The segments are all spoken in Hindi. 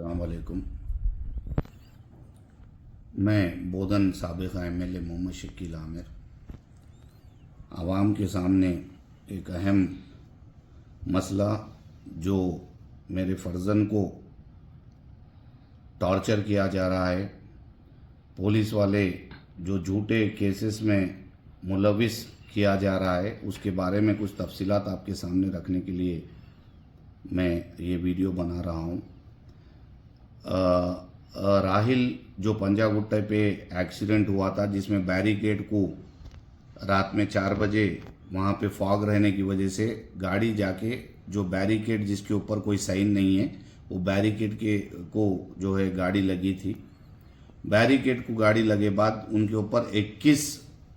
अस्सलाम वालेकुम। मैं बोधन साबिक़ MLA मोहम्मद शकील आमिर आवाम के सामने एक अहम मसला जो मेरे फ़र्जन को टॉर्चर किया जा रहा है, पुलिस वाले जो झूठे केसेस में मुलविस किया जा रहा है, उसके बारे में कुछ तफसीलात आपके सामने रखने के लिए मैं ये वीडियो बना रहा हूँ। राहिल जो पंजागुट्टा पे एक्सीडेंट हुआ था, जिसमें बैरिकेड को रात में 4 बजे वहाँ पे फॉग रहने की वजह से गाड़ी जाके जो बैरिकेड जिसके ऊपर कोई साइन नहीं है, वो बैरिकेड के को जो है गाड़ी लगी थी। बैरिकेड को गाड़ी लगे बाद उनके ऊपर 21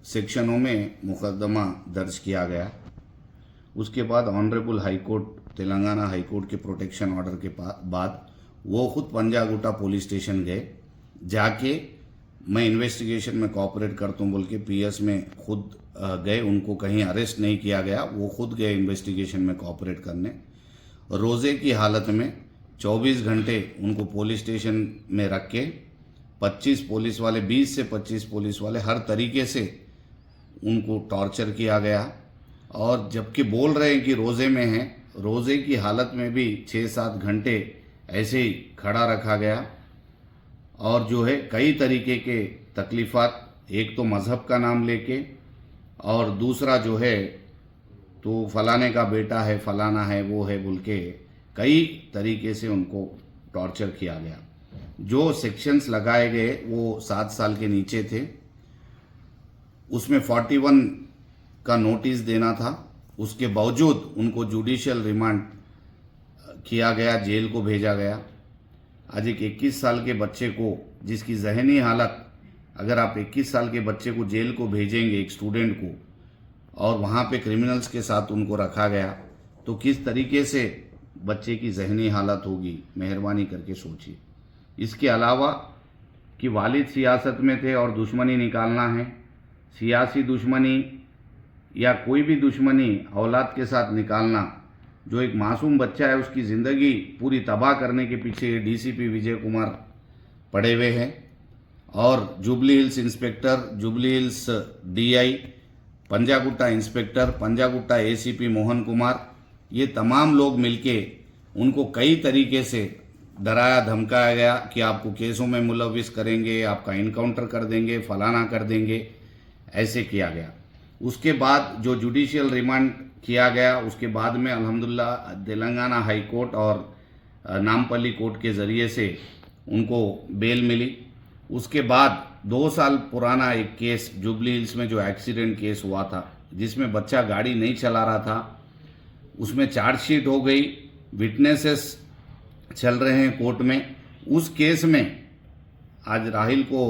सेक्शनों में मुकदमा दर्ज किया गया। उसके बाद honourable high court, Telangana high court के प्रोटेक्शन ऑर्डर के बाद वो खुद पंजागुट्टा पुलिस स्टेशन गए। जाके मैं इन्वेस्टिगेशन में कोऑपरेट करता हूँ बोल के PS में खुद गए, उनको कहीं अरेस्ट नहीं किया गया, वो खुद गए इन्वेस्टिगेशन में कोऑपरेट करने। रोज़े की हालत में 24 घंटे उनको पुलिस स्टेशन में रख के 25 पुलिस वाले, 20 से 25 पुलिस वाले हर तरीके से उनको टॉर्चर किया गया। और जबकि बोल रहे हैं कि रोज़े में हैं, रोज़े की हालत में भी 6-7 घंटे ऐसे ही खड़ा रखा गया। और जो है कई तरीके के तकलीफ़ात, एक तो मज़हब का नाम लेके, और दूसरा जो है तो फलाने का बेटा है, फलाना है, वो है बोल के कई तरीके से उनको टॉर्चर किया गया। जो सेक्शंस लगाए गए वो 7 साल के नीचे थे, उसमें 41 का नोटिस देना था। उसके बावजूद उनको जुडिशियल रिमांड किया गया, जेल को भेजा गया। आज एक 21 साल के बच्चे को, जिसकी जहनी हालत, अगर आप 21 साल के बच्चे को जेल को भेजेंगे, एक स्टूडेंट को, और वहाँ पे क्रिमिनल्स के साथ उनको रखा गया, तो किस तरीके से बच्चे की जहनी हालत होगी, मेहरबानी करके सोचिए। इसके अलावा कि वालिद सियासत में थे और दुश्मनी निकालना है, सियासी दुश्मनी या कोई भी दुश्मनी औलाद के साथ निकालना, जो एक मासूम बच्चा है उसकी ज़िंदगी पूरी तबाह करने के पीछे DCP विजय कुमार पड़े हुए हैं। और jubilee Hills inspector, Jubilee hills DI, Panjagutta inspector, Panjagutta ACP Mohan Kumar, ये तमाम लोग मिलके उनको कई तरीके से डराया धमकाया गया कि आपको केसों में मुलविस करेंगे, आपका इनकाउंटर कर देंगे, फलाना कर देंगे, ऐसे किया गया। उसके बाद जो जुडिशियल रिमांड किया गया, उसके बाद में अल्हम्दुलिल्लाह तेलंगाना हाई कोर्ट और नामपल्ली कोर्ट के ज़रिए से उनको बेल मिली। उसके बाद 2 साल पुराना एक केस जुबली हिल्स में जो एक्सीडेंट केस हुआ था, जिसमें बच्चा गाड़ी नहीं चला रहा था, उसमें चार्जशीट हो गई, विटनेसेस चल रहे हैं कोर्ट में। उस केस में आज राहिल को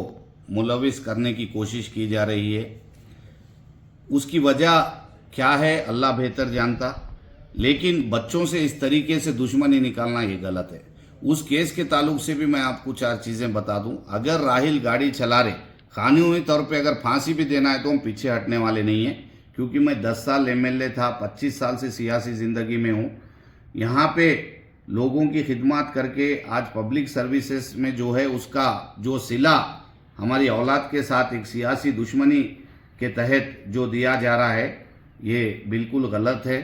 मुलविस करने की कोशिश की जा रही है। उसकी वजह क्या है अल्लाह बेहतर जानता, लेकिन बच्चों से इस तरीके से दुश्मनी निकालना ये गलत है। उस केस के ताल्लुक से भी मैं आपको 4 चीज़ें बता दूं। अगर राहिल गाड़ी चला रहे, कानूनी तौर पे अगर फांसी भी देना है तो हम पीछे हटने वाले नहीं हैं, क्योंकि मैं 10 साल MLA था, 25 साल से सियासी ज़िंदगी में हूँ। यहाँ पे लोगों की खिदमत करके आज पब्लिक सर्विसेज में जो है उसका जो सिला हमारी औलाद के साथ एक सियासी दुश्मनी के तहत जो दिया जा रहा है, ये बिल्कुल गलत है।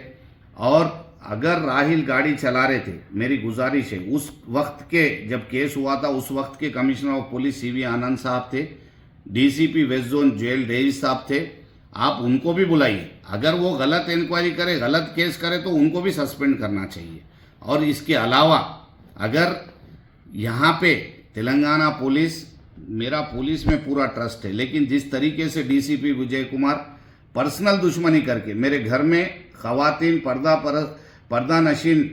और अगर राहिल गाड़ी चला रहे थे, मेरी गुजारिश है, उस वक्त के जब केस हुआ था, उस वक्त के commissioner of police CV Anand साहब थे, DCP वेस्ट जोन जेल डेविस साहब थे, आप उनको भी बुलाइए। अगर वो गलत इंक्वायरी करे, गलत केस करे, तो उनको भी सस्पेंड करना चाहिए। और इसके अलावा अगर यहाँ पे तेलंगाना पुलिस, मेरा पुलिस में पूरा ट्रस्ट है, लेकिन जिस तरीके से DCP विजय कुमार पर्सनल दुश्मनी करके मेरे घर में ख़वातीन, पर्दा नशीन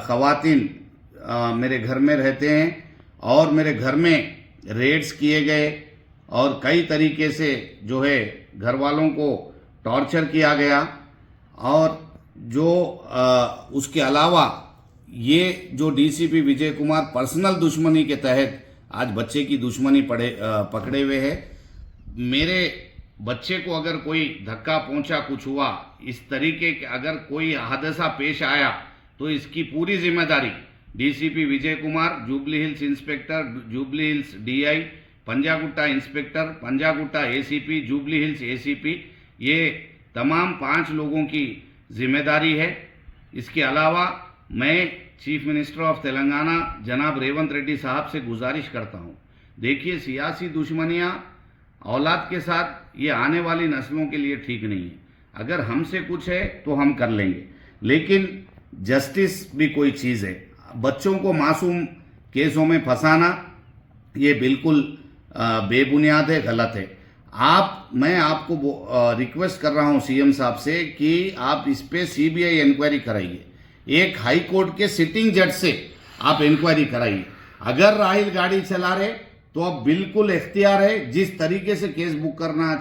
ख़वातीन मेरे घर में रहते हैं, और मेरे घर में रेड्स किए गए और कई तरीके से जो है घर वालों को टॉर्चर किया गया। और जो उसके अलावा ये जो DCP विजय कुमार पर्सनल दुश्मनी के तहत आज बच्चे की दुश्मनी पकड़े हुए है। मेरे बच्चे को अगर कोई धक्का पहुंचा, कुछ हुआ, इस तरीके के अगर कोई हादसा पेश आया, तो इसकी पूरी जिम्मेदारी DCP Vijay Kumar, Jubilee Hills inspector, Jubilee Hills DI, Panjagutta inspector, Panjagutta ACP, Jubilee Hills ACP, ये तमाम 5 लोगों की जिम्मेदारी है। इसके अलावा मैं चीफ मिनिस्टर ऑफ तेलंगाना जनाब रेवंत रेड्डी साहब से गुजारिश करता हूँ, देखिए सियासी दुश्मनियाँ औलाद के साथ ये आने वाली नस्लों के लिए ठीक नहीं है। अगर हमसे कुछ है तो हम कर लेंगे, लेकिन जस्टिस भी कोई चीज़ है। बच्चों को मासूम केसों में फंसाना ये बिल्कुल बेबुनियाद है, गलत है। मैं आपको रिक्वेस्ट कर रहा हूं सीएम साहब से कि आप इस पे सीबीआई इंक्वायरी कराइए। एक हाई कोर्ट के सिटिंग जज से आप इंक्वायरी कराइए। अगर राहिल गाड़ी चला रहे तो अब बिल्कुल इख्तियार है, जिस तरीके से केस बुक करना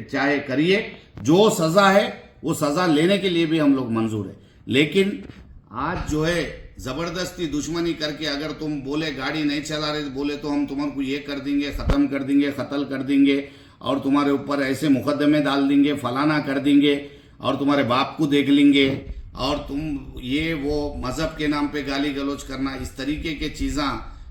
चाहे करिए। जो सजा है वो सजा लेने के लिए भी हम लोग मंजूर है, लेकिन आज जो है जबरदस्ती दुश्मनी करके अगर तुम बोले गाड़ी नहीं चला रहे बोले तो हम तुम्हारे को ये कर देंगे, खत्म कर देंगे, कत्ल कर देंगे और तुम्हारे ऊपर ऐसे मुकदमे डाल देंगे, फलाना कर देंगे और तुम्हारे बाप को देख लेंगे और तुम ये वो मजहब के नाम पे गाली गलौज करना, इस तरीके के चीज़ा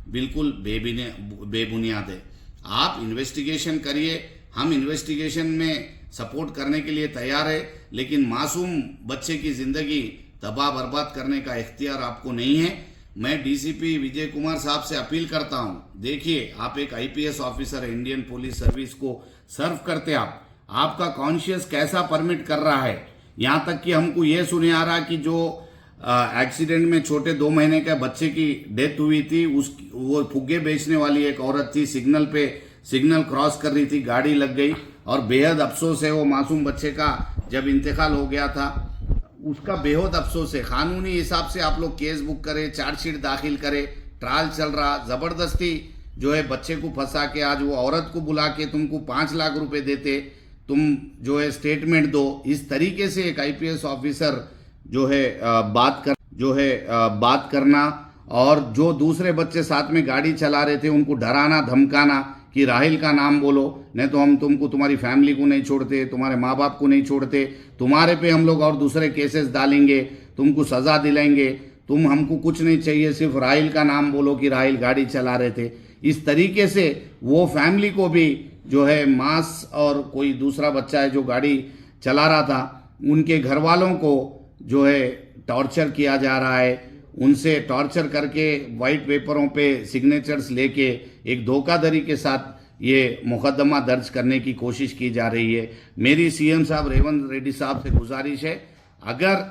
बिल्कुल बेबुनियाद है। आप इन्वेस्टिगेशन करिए, हम इन्वेस्टिगेशन में सपोर्ट करने के लिए तैयार है, लेकिन मासूम बच्चे की जिंदगी तबाह बर्बाद करने का इख्तियार आपको नहीं है। मैं डीसीपी विजय कुमार साहब से अपील करता हूं, देखिए आप एक आईपीएस ऑफिसर है, इंडियन पुलिस सर्विस को सर्व करते आपका कॉन्शियस कैसा परमिट कर रहा है। यहां तक कि हमको ये सुने आ रहा कि जो एक्सीडेंट में छोटे 2 महीने के बच्चे की डेथ हुई थी, वो फुग्गे बेचने वाली एक औरत थी, सिग्नल क्रॉस कर रही थी, गाड़ी लग गई और बेहद अफसोस है। वो मासूम बच्चे का जब इंतकाल हो गया था उसका बेहद अफसोस है। कानूनी हिसाब से आप लोग केस बुक करें, चार्जशीट दाखिल करें, ट्रायल चल रहा, जबरदस्ती जो है बच्चे को फंसा के आज वो औरत को बुला के तुमको 5 लाख रुपए देते, तुम जो है स्टेटमेंट दो। इस तरीके से एक आईपीएस ऑफिसर जो है बात करना और जो दूसरे बच्चे साथ में गाड़ी चला रहे थे उनको डराना धमकाना कि राहिल का नाम बोलो, नहीं तो हम तुमको तुम्हारी फैमिली को नहीं छोड़ते, तुम्हारे माँ बाप को नहीं छोड़ते, तुम्हारे पे हम लोग और दूसरे केसेस डालेंगे, तुमको सजा दिलाएंगे, तुम हमको कुछ नहीं चाहिए, सिर्फ राहिल का नाम बोलो कि राहिल गाड़ी चला रहे थे। इस तरीके से वो फैमिली को भी जो है मास और कोई दूसरा बच्चा है जो गाड़ी चला रहा था उनके घर वालों को जो है टॉर्चर किया जा रहा है। उनसे टॉर्चर करके वाइट पेपरों पे सिग्नेचर्स लेके एक धोखाधड़ी के साथ ये मुकदमा दर्ज करने की कोशिश की जा रही है। मेरी सीएम साहब रेवंत रेड्डी साहब से गुजारिश है, अगर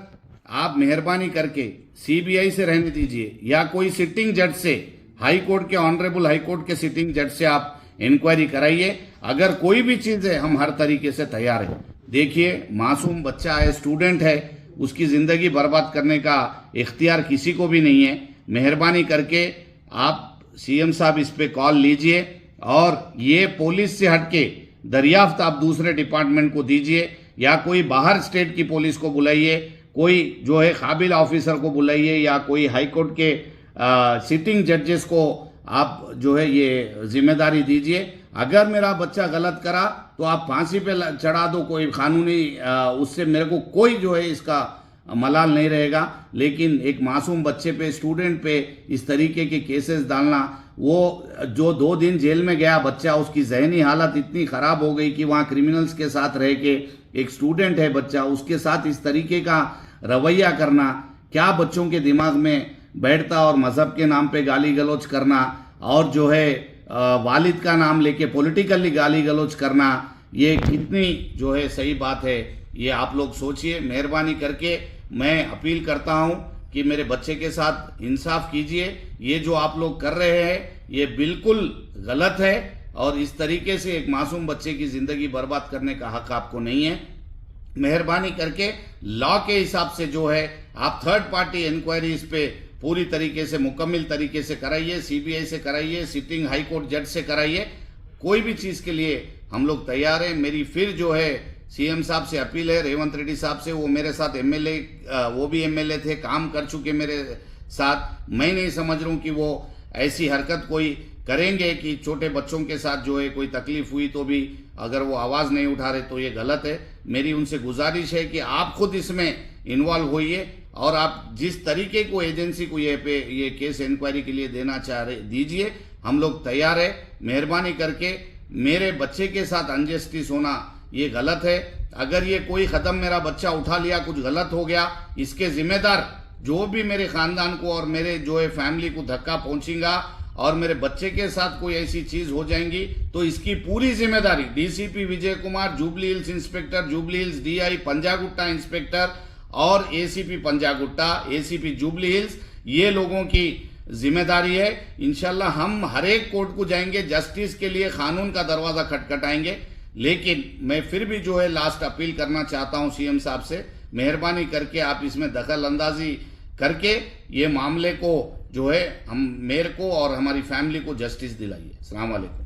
आप मेहरबानी करके सीबीआई से रहने दीजिए या कोई सिटिंग जज से, हाई कोर्ट के ऑनरेबल हाई कोर्ट के सिटिंग जज से आप इंक्वायरी कराइए। अगर कोई भी चीज़ है हम हर तरीके से तैयार हैं। देखिए मासूम बच्चा है, स्टूडेंट है, उसकी ज़िंदगी बर्बाद करने का इख्तियार किसी को भी नहीं है। मेहरबानी करके आप सीएम साहब इस पे कॉल लीजिए और ये पुलिस से हटके दरियाफ्त आप दूसरे डिपार्टमेंट को दीजिए या कोई बाहर स्टेट की पुलिस को बुलाइए, कोई जो है काबिल ऑफिसर को बुलाइए या कोई हाई कोर्ट के सिटिंग जजेस को आप जो है ये जिम्मेदारी दीजिए। अगर मेरा बच्चा गलत करा तो आप फांसी पे चढ़ा दो, कोई कानूनी उससे मेरे को कोई जो है इसका मलाल नहीं रहेगा। लेकिन एक मासूम बच्चे पे, स्टूडेंट पे इस तरीके के केसेस डालना, वो जो 2 दिन जेल में गया बच्चा, उसकी जहनी हालत इतनी ख़राब हो गई कि वहाँ क्रिमिनल्स के साथ रह के, एक स्टूडेंट है बच्चा, उसके साथ इस तरीके का रवैया करना क्या बच्चों के दिमाग में बैठता। और मज़हब के नाम पे गाली गलौज करना और जो है वालिद का नाम लेके पॉलिटिकली गाली गलौज करना, ये कितनी जो है सही बात है, ये आप लोग सोचिए। मेहरबानी करके मैं अपील करता हूं कि मेरे बच्चे के साथ इंसाफ कीजिए। ये जो आप लोग कर रहे हैं ये बिल्कुल गलत है और इस तरीके से एक मासूम बच्चे की ज़िंदगी बर्बाद करने का हक आपको नहीं है। मेहरबानी करके लॉ के हिसाब से जो है आप थर्ड पार्टी इंक्वायरी इस पे पूरी तरीके से मुकम्मल तरीके से कराइए, सीबीआई से कराइए, सिटिंग हाई कोर्ट जज से कराइए। कोई भी चीज़ के लिए हम लोग तैयार हैं। मेरी फिर जो है सीएम साहब से अपील है, रेवंत रेड्डी साहब से, वो मेरे साथ एमएलए, वो भी एमएलए थे, काम कर चुके मेरे साथ। मैं नहीं समझ रहा हूँ कि वो ऐसी हरकत कोई करेंगे कि छोटे बच्चों के साथ जो है कोई तकलीफ हुई तो भी अगर वो आवाज़ नहीं उठा रहे तो ये गलत है। मेरी उनसे गुजारिश है कि आप खुद इसमें इन्वॉल्व होइए और आप जिस तरीके को एजेंसी को ये केस इंक्वायरी के लिए देना चाह रहे दीजिए, हम लोग तैयार है। मेहरबानी करके मेरे बच्चे के साथ अनजस्टिस होना ये गलत है। अगर ये कोई कदम मेरा बच्चा उठा लिया, कुछ गलत हो गया, इसके जिम्मेदार जो भी मेरे खानदान को और मेरे जो है फैमिली को धक्का पहुंचेगा और मेरे बच्चे के साथ कोई ऐसी चीज हो जाएंगी तो इसकी पूरी जिम्मेदारी DCP Vijay Kumar, Jubilee Hills inspector, Jubilee Hills DI Panjagutta inspector और एसीपी पंजागुट्टा, एसीपी जुबली हिल्स, ये लोगों की जिम्मेदारी है। इंशाल्लाह हम हर एक कोर्ट को जाएंगे, जस्टिस के लिए कानून का दरवाजा खटखटाएंगे। लेकिन मैं फिर भी जो है लास्ट अपील करना चाहता हूं सीएम साहब से, मेहरबानी करके आप इसमें दखल अंदाजी करके ये मामले को जो है हम मेरे को और हमारी फैमिली को जस्टिस दिलाइए। अस्सलाम वालेकुम।